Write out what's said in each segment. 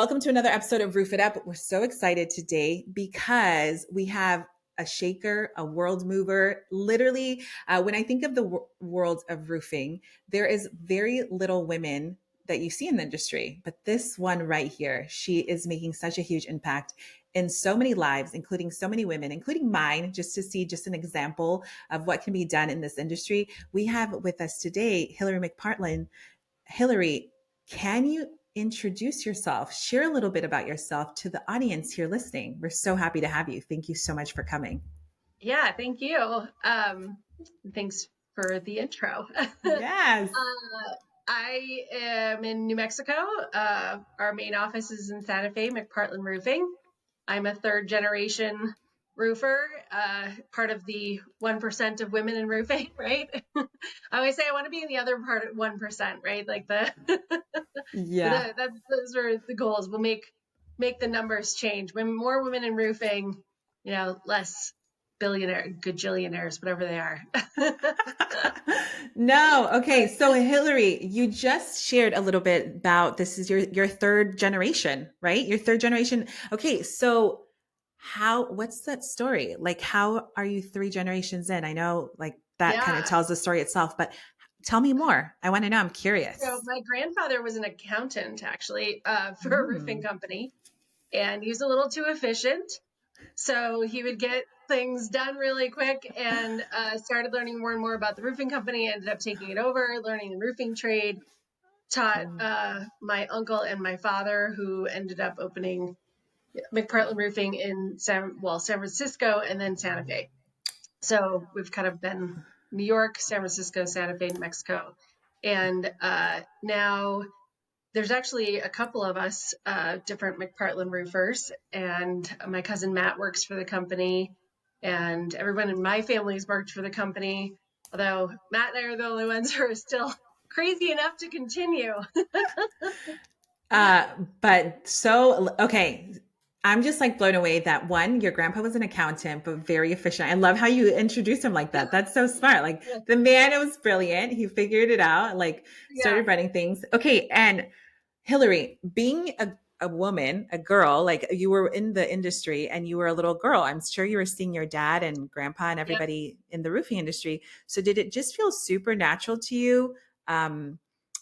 Welcome to another episode of Roof It Up. We're so excited today because we have a shaker, a world mover. Literally, when I think of the world of roofing, there is very little women that you see in the industry. But this one right here, she is making such a huge impact in so many lives, including so many women, including mine, just to see just an example of what can be done in this industry. We have with us today, Hillary McPartlon. Hillary, can you introduce yourself? Share a little bit about yourself to the audience here listening. We're so happy to have you. Thank you so much for coming. Yeah, thank you. Thanks for the intro. Yes. I am in New Mexico. Our main office is in Santa Fe, McPartlon Roofing. I'm a third generation roofer, part of the 1% of women in roofing, right? I always say I want to be in the other part of 1%, right? Like Yeah. those are the goals. We'll make the numbers change. When more women in roofing, less billionaire, gajillionaires, whatever they are. No. Okay. So Hillary, you just shared a little bit about this is your third generation, right? Your third generation. Okay. So what's that story? Like, how are you three generations in? I know like that kind of Yeah. tells the story itself, but tell me more. I want to know. I'm So curious. my grandfather was an accountant actually, for a roofing company, and he was a little too efficient. So he would get things done really quick and started learning more and more about the roofing company, ended up taking it over, learning the roofing trade, taught my uncle and my father, who ended up opening McPartlon Roofing in San Francisco and then Santa Fe. So we've kind of been New York, San Francisco, Santa Fe, New Mexico. And now there's actually a couple of us, different McPartlon roofers, and my cousin Matt works for the company, and everyone in my family has worked for the company, although Matt and I are the only ones who are still crazy enough to continue. Okay. I'm just like blown away that one, your grandpa was an accountant, but very efficient. I love how you introduced him like that. That's so smart. Like the man was brilliant. He figured it out, like Yeah. started running things. Okay. And Hillary, being a woman, a girl, like you were in the industry and you were a little girl, I'm sure you were seeing your dad and grandpa and Yeah. everybody in the roofing industry. So did it just feel super natural to you to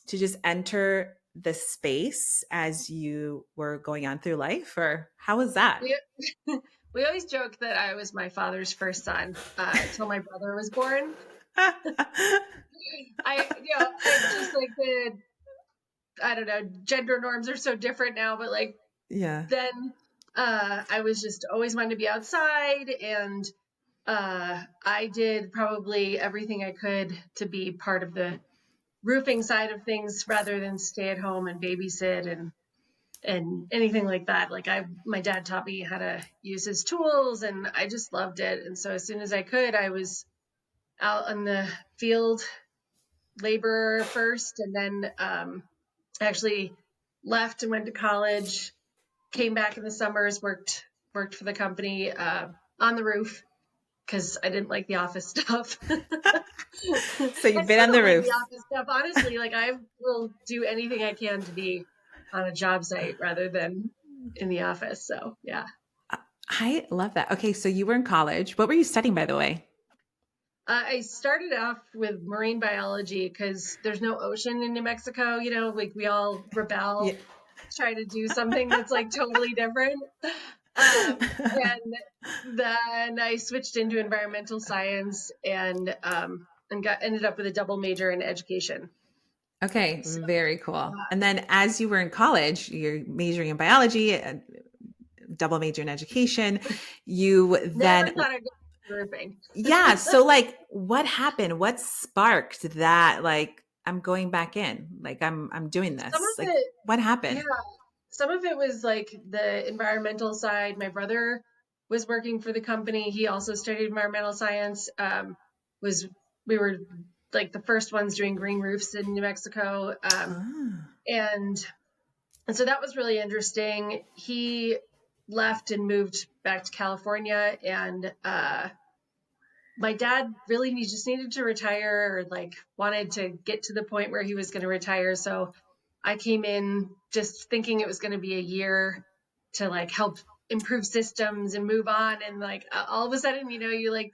just enter the space as you were going on through life, or how was that? We, we always joke that I was my father's first son until my brother was born. It's just like I don't know, gender norms are so different now, but like Yeah. then I was just always wanted to be outside, and I did probably everything I could to be part of the roofing side of things rather than stay at home and babysit and anything like that. Like my dad taught me how to use his tools, and I just loved it. And so as soon as I could, I was out in the field, labor first, and then actually left and went to college, came back in the summers, worked for the company on the roof because I didn't like the office stuff. So I you've been still on the don't like the roof. office stuff, honestly. Like I will do anything I can to be on a job site rather than in the office. So yeah. I love that. Okay, so you were in college. What were you studying, by the way? I started off with marine biology because there's no ocean in New Mexico. Like we all Yeah. rebel, try to do something that's like totally different. And then I switched into environmental science and ended up with a double major in education. Okay, So very cool. And then as you were in college, you're majoring in biology, double major in education. You never then, thought I'd go roofing. yeah. So like, what happened? What sparked that? Like, I'm going back in. Like, I'm doing Some this. of Like, it, what yeah, happened? some of it was like the environmental side. My brother was working for the company. He also studied environmental science. Was We were like the first ones doing green roofs in New Mexico, Ah. and so that was really interesting. He left and moved back to California, and my dad really just needed to retire, or like wanted to get to the point where he was going to retire. So I came in just thinking it was going to be a year to like help improve systems and move on. And like all of a sudden, you like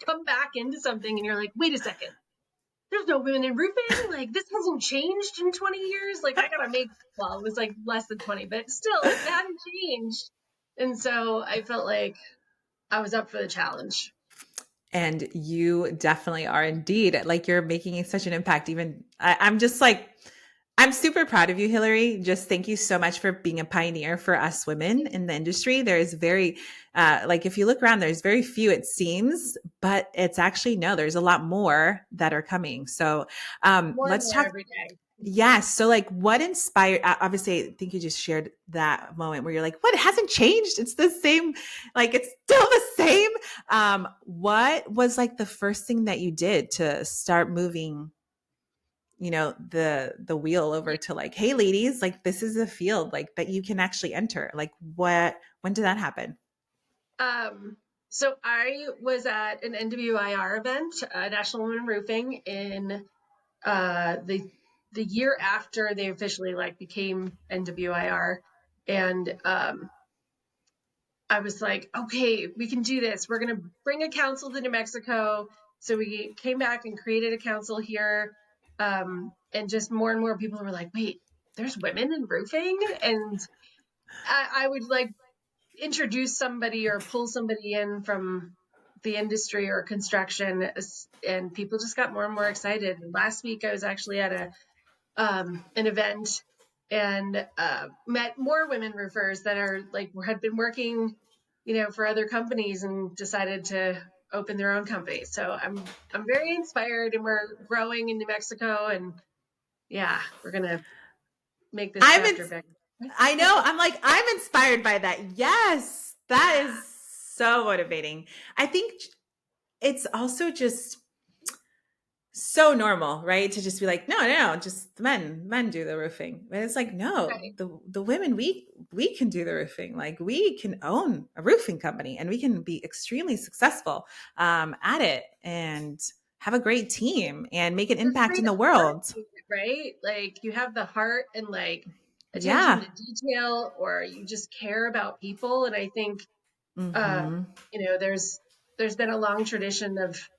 come back into something and you're like, wait a second, there's no women in roofing. Like this hasn't changed in 20 years. Like I gotta well, it was like less than 20, but still it hadn't changed. And so I felt like I was up for the challenge. And you definitely are indeed. Like you're making such an impact. Even I'm just like, I'm super proud of you, Hillary. Just thank you so much for being a pioneer for us women in the industry. There is very, like if you look around, there's very few, it seems, but it's actually no, there's a lot more that are coming. So More and let's more talk. every day. Yes. So, like, what inspired? Obviously, I think you just shared that moment where you're like, "What hasn't changed? It's the same. Like, it's still the same." What was like the first thing that you did to start moving? The wheel over to like, "Hey, ladies, like this is a field like that you can actually enter." Like, what? When did that happen? So I was at an NWIR event, National Women in Roofing, in the year after they officially like became NWIR, and I was like, okay, we can do this. We're gonna bring a council to New Mexico. So we came back and created a council here, and just more and more people were like, wait, there's women in roofing, and I would like introduce somebody or pull somebody in from the industry or construction, and people just got more and more excited. Last week I was actually at an event and met more women roofers that are like had been working for other companies and decided to open their own company. So I'm very inspired, and we're growing in New Mexico, and yeah, we're gonna make this I'm in, chapter big. I know. I'm like, I'm inspired by that. Yes, that Yeah, is so motivating. I think it's also just so normal, right? To just be like, no, no, no, just the men do the roofing. But it's like, no, right. the women, we can do the roofing. Like we can own a roofing company and we can be extremely successful at it and have a great team and make an There's impact in great the heart world. to it, right? Like you have the heart and like attention Yeah. to detail, or you just care about people. And I think, Hmm. there's been a long tradition of,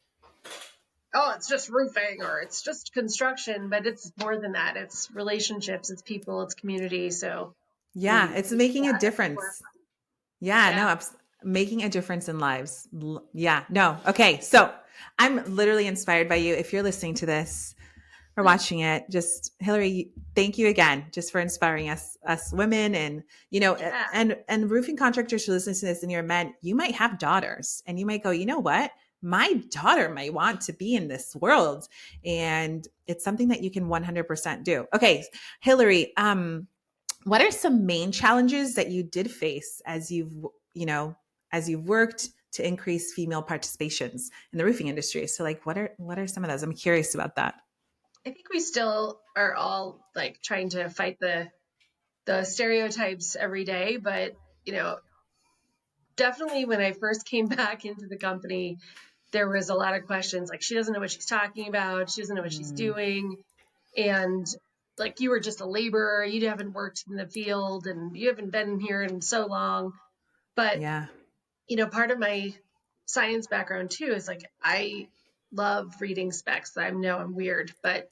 oh, it's just roofing or it's just construction, but it's more than that. It's relationships, it's people, it's community. So Yeah. we It's push making a that at the forefront. difference. Yeah, no, Yeah. making a difference in lives. Yeah, no. Okay, so I'm literally inspired by you. If you're listening to this or watching it, just Hillary, thank you again just for inspiring us women and Yeah. and roofing contractors who listen to this and you're men, you might have daughters and you might go, you know what? My daughter might want to be in this world. And it's something that you can 100% do. Okay, Hillary, what are some main challenges that you did face you know, as you've worked to increase female participations in the roofing industry? So like what are some of those? I'm curious about that. I think we still are all like trying to fight the stereotypes every day, but you know, definitely when I first came back into the company, there was a lot of questions like, she doesn't know what she's talking about, she doesn't know what she's Mm, doing. And like, you were just a laborer, you haven't worked in the field and you haven't been here in so long. But, yeah. part of my science background too is like, I love reading specs. I know I'm weird, but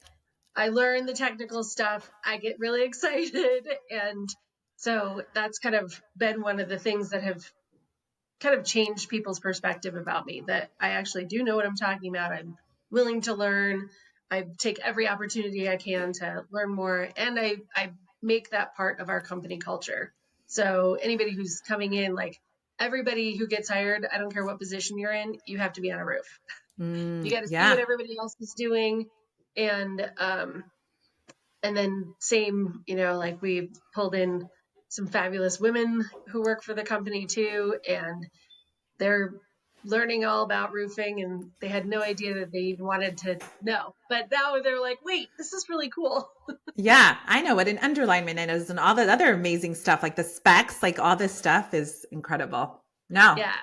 I learn the technical stuff. I get really excited. And so that's kind of been one of the things that have kind of changed people's perspective about me, that I actually do know what I'm talking about. I'm willing to learn. I take every opportunity I can to learn more, and I make that part of our company culture. So anybody who's coming in, like everybody who gets hired, I don't care what position you're in, you have to be on a roof. You got to see what Yeah. everybody else is doing, and then same, like we pulled in some fabulous women who work for the company too, and they're learning all about roofing, and they had no idea that they even wanted to know. But now they're like, wait, this is really cool. Yeah, I know what an underlinement is and all that other amazing stuff like the specs, like all this stuff is incredible. No. Yeah.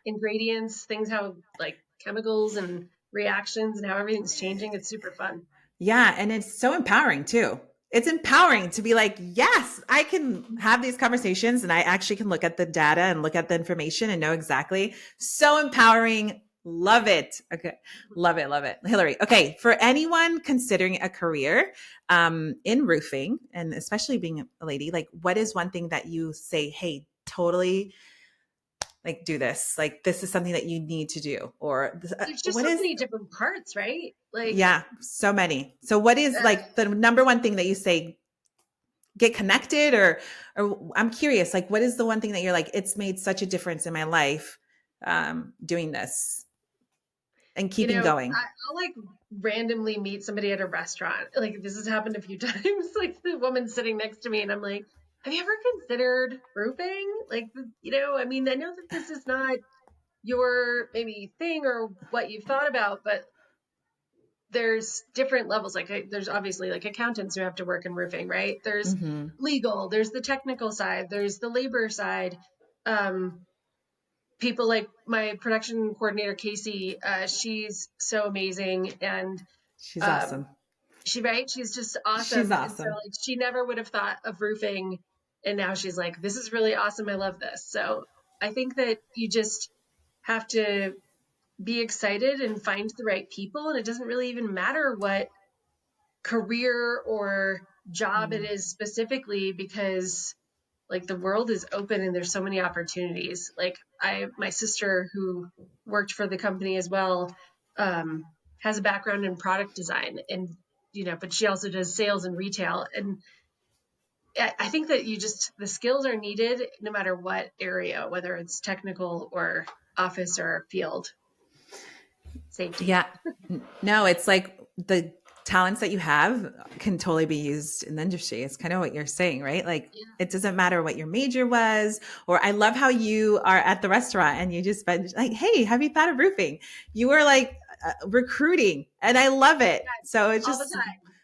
Ingredients, things, how like chemicals and reactions and how everything's changing. It's super fun. Yeah, and it's so empowering too. it's empowering to be like, yes, I can have these conversations and I actually can look at the data and look at the information and know exactly. So empowering. Love it. Okay. Love it. Love it. Hillary. Okay. For anyone considering a career in roofing, and especially being a lady, like what is one thing that you say, hey, totally like do this, like this is something that you need to do, or There's just what so is, many different parts, right? Like, yeah, so many. So what is uh, like the number one thing that you say, get connected, or I'm curious, like what is the one thing that you're like, it's made such a difference in my life doing this and you keeping know, going. I'll like randomly meet somebody at a restaurant. Like this has happened a few times. Like the woman sitting next to me, and I'm like, "Have you ever considered roofing?" Like, I mean, I know that this is not your maybe thing or what you've thought about, but there's different levels. Like, there's obviously like accountants who have to work in roofing, right? There's Mm-hmm. legal, there's the technical side, there's the labor side. Um, People like my production coordinator Casey, she's so amazing, and She's um, awesome. she's just She's awesome. And so awesome. like she never would have thought of roofing, and now she's like, this is really awesome. I love this. So I think that you just have to be excited and find the right people, and it doesn't really even matter what career or job it Mm. is specifically, because like the world is open and there's so many opportunities. Like my sister who worked for the company as well, um, has a background in product design, and but she also does sales and retail. And I think that the skills are needed no matter what area, whether it's technical or office or field safety. Yeah. No, it's like the talents that you have can totally be used in the industry. It's kind of what you're saying, right? Like Yeah. it doesn't matter what your major was, or I love how you are at the restaurant and you just been like, hey, have you thought of roofing? You were like recruiting and I love it. So it's All the just, time.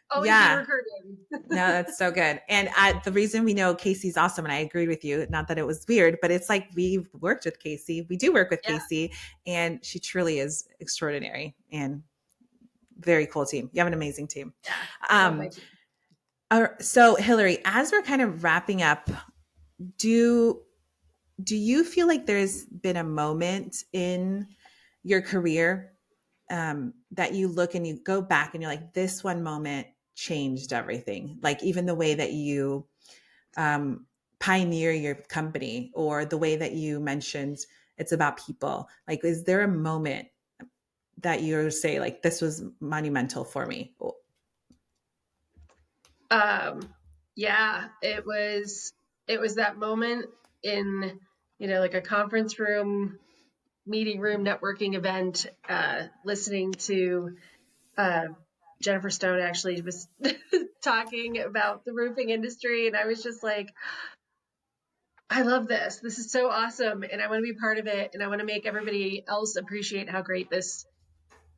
Always be yeah, recruiting. no, that's so good. And the reason we know Casey's awesome, and I agreed with you, not that it was weird, but it's like we've worked with Casey. We do work with Yeah. Casey, and she truly is extraordinary and very cool team. You have an amazing team. Yeah. I love my Um, team. so Hillary, as we're kind of wrapping up, do do you feel like there's been a moment in your career that you look and you go back and you're like, this one moment changed everything? Like even the way that you um, pioneer your company, or the way that you mentioned it's about people. Like, is there a moment that you say like, this was monumental for me? Yeah, it was that moment in, like a conference room, meeting room, networking event, listening to uh, Jennifer Stone actually was talking about the roofing industry, and I was just like, I love this. This is so awesome, and I want to be part of it, and I want to make everybody else appreciate how great this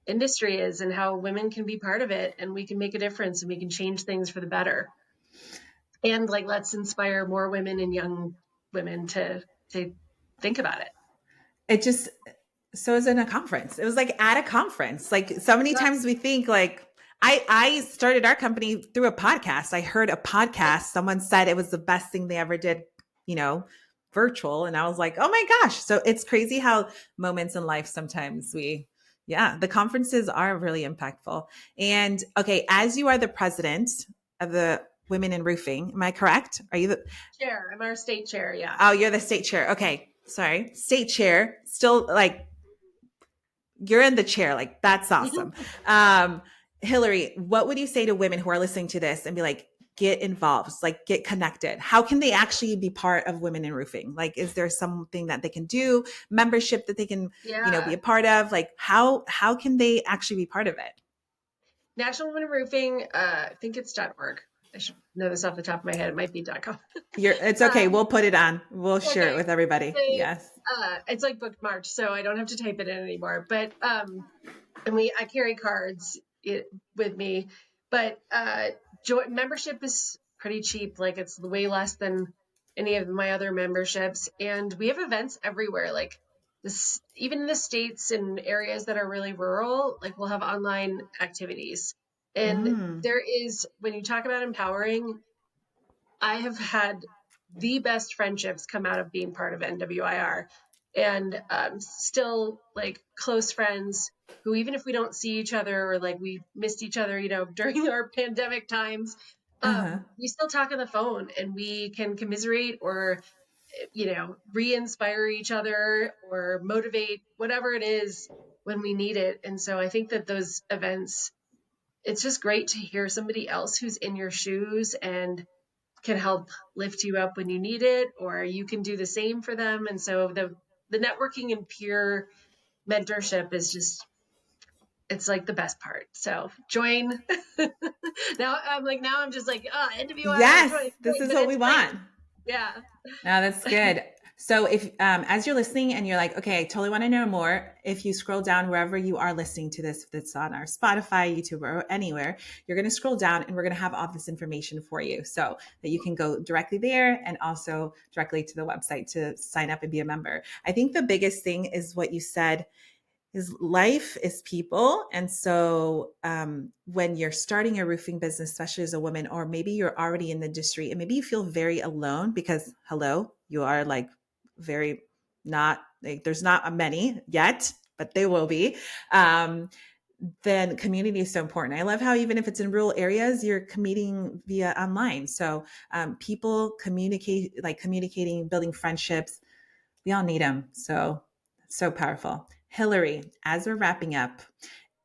industry is and how women can be part of it, and we can make a difference, and we can change things for the better. And like, let's inspire more women and young women to think about it. It just, so it was in a conference. It was like at a conference. Like so many Yeah. times we think like, I started our company through a podcast. I heard a podcast. Someone said it was the best thing they ever did, you know, virtual. And I was like, oh my gosh. So it's crazy how moments in life sometimes yeah, the conferences are really impactful. And okay, as you are the president of the Women in Roofing, am I correct? Are you the, Chair. I'm our state chair. Yeah. oh, you're the state chair. Okay. Sorry. State chair. Still like, you're in the chair. Like, that's awesome. Um, Hillary, what would you say to women who are listening to this and be like, get involved, like get connected? How can they actually be part of Women in Roofing? Like, is there something that they can do, membership that they can, be Yeah. a part of? Like, how can they actually be part of it? National Women in Roofing. I think it's .org. I should know this off the top of my head. It might be .com. It's okay. We'll put it on. We'll share it Okay. with everybody. They, Yes. it's like bookmarked, so I don't have to type it in anymore. But I carry cards with me. But membership is pretty cheap. Like it's way less than any of my other memberships, and we have events everywhere. Like this, even in the states and areas that are really rural, like we'll have online activities. And Mm. there is, when you talk about empowering, I have had the best friendships come out of being part of NWIR, and still like close friends who, even if we don't see each other or like we missed each other, during our pandemic times, Uh-huh. we still talk on the phone and we can commiserate or, re-inspire each other or motivate, whatever it is when we need it. And so I think that those events, it's just great to hear somebody else who's in your shoes and can help lift you up when you need it, or you can do the same for them. And so the networking and peer mentorship is just, it's like the best part. So join. Now I'm just like, NWIR, Yes, join, this is but what we it's great. want. Yeah. No, that's good. So if as you're listening and you're like, okay, I totally want to know more, if you scroll down wherever you are listening to this, if it's on our Spotify, YouTube, or anywhere, you're going to scroll down and we're going to have all this information for you so that you can go directly there and also directly to the website to sign up and be a member. I think the biggest thing is what you said is life is people. And so when you're starting a roofing business, especially as a woman, or maybe you're already in the industry and maybe you feel very alone because hello, you are like very not like there's not many yet, but they will be. Then community is so important. I love how even if it's in rural areas, you're commuting via online. So people communicating, building friendships, we all need them. So powerful. Hillary, as we're wrapping up,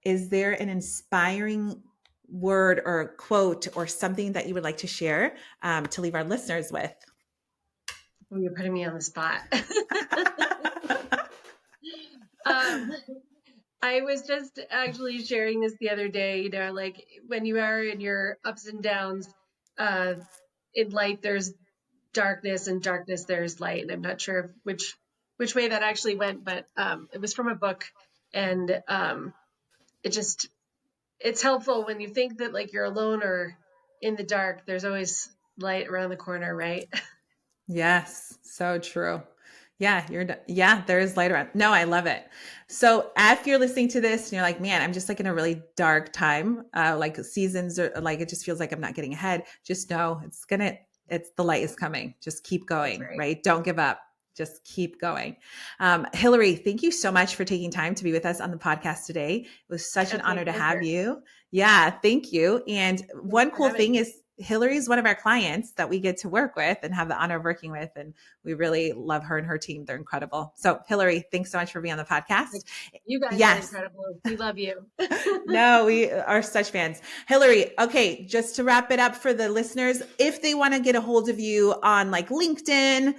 is there an inspiring word or quote or something that you would like to share to leave our listeners with? Oh, you're putting me on the spot. um, I was just actually sharing this the other day, like when you are in your ups and downs, uh, in light, there's darkness, and darkness, there's light. And I'm not sure which way that actually went, but it was from a book. And it's helpful when you think that like you're alone or in the dark, there's always light around the corner, right? Yes, so true. Yeah, there is light around. No, I love it. So if you're listening to this and you're like, man, I'm just like in a really dark time, like seasons or like it just feels like I'm not getting ahead. Just know it's the light is coming. Just keep That's going, right. right? Don't give up. Just keep going. Hillary, thank you so much for taking time to be with us on the podcast today. It was such an That's my honor to have pleasure. you. Yeah, thank you. And Thanks one for cool having thing me. is Hillary is one of our clients that we get to work with and have the honor of working with. And we really love her and her team. They're incredible. So, Hillary, thanks so much for being on the podcast. You guys are Yes. incredible. We love you. No, we are such fans. Hillary, okay, just to wrap it up for the listeners, if they want to get a hold of you on like LinkedIn,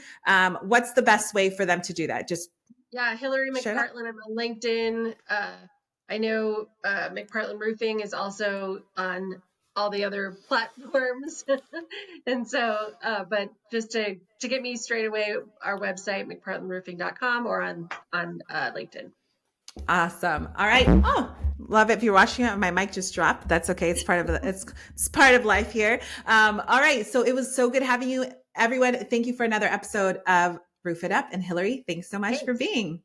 what's the best way for them to do that? Just Yeah, Hillary share that. McPartlon. I'm on LinkedIn. I know McPartlon Roofing is also on all the other platforms, and so, but just to get me straight away, our website mcpartlonroofing.com or on LinkedIn. Awesome. All right. Oh, love it. If you're watching it, my mic just dropped. That's okay. It's part of it's part of life here. All right. So it was so good having you, everyone. Thank you for another episode of Roof It Up. And Hillary, thanks so much for Thanks. being.